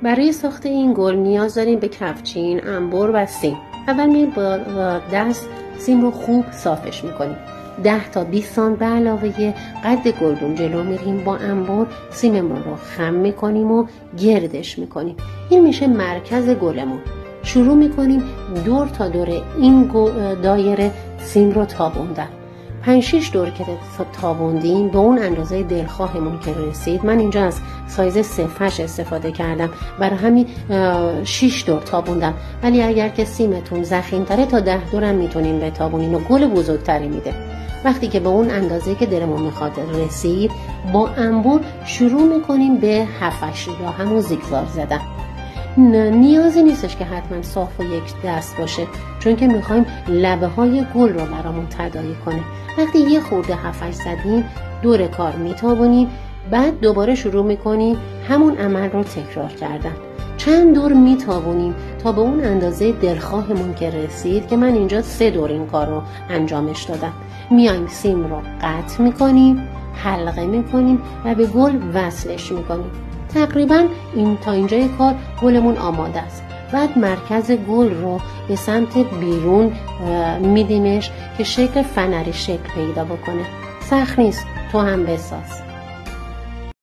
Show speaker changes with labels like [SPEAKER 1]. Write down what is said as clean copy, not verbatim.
[SPEAKER 1] برای ساخت این گل نیاز داریم به کفچین، انبر و سیم. اول می‌ریم با دست سیم رو خوب صافش می‌کنیم. 10 تا 20 سانت به علاوه قد گلدون جلو میریم، با انبر سیممون رو خم می‌کنیم و گردش می‌کنیم. این میشه مرکز گلمون. شروع می‌کنیم دور تا دور این دایره سیم رو تابوندن. 5-6 دور که تابوندیم به اون اندازه دلخواهمون که رسید، من اینجا از سایز 0.8 استفاده کردم، برای همین 6 دور تابوندم، ولی اگر که سیمتون ضخیم‌تره تا 10 دورم میتونین بتابونین و گل بزرگتری میده. وقتی که به اون اندازه که دلمون میخواد رسید، با انبر شروع میکنیم به 7-8 یا همون زیگزاگ زدن. نیازی نیستش که حتما صاف و یک دست باشه، چون که میخوایم لبه های گل رو برامون تداعی کنه. وقتی یه خورده 7-8 زدیم دور کار میتابونیم، بعد دوباره شروع میکنیم همون عمل رو تکرار کردن. چند دور میتابونیم تا به اون اندازه دلخواهمون که رسید، که من اینجا 3 دور این کار رو انجامش دادم. میایم سیم رو قطع میکنیم، حلقه میکنیم و به گل وصلش میکنیم. تقریبا تا اینجای کار گلمون آماده است. بعد مرکز گل رو به سمت بیرون میدیمش که شکل فنری شکل پیدا بکنه. سخت نیست، تو هم بساز.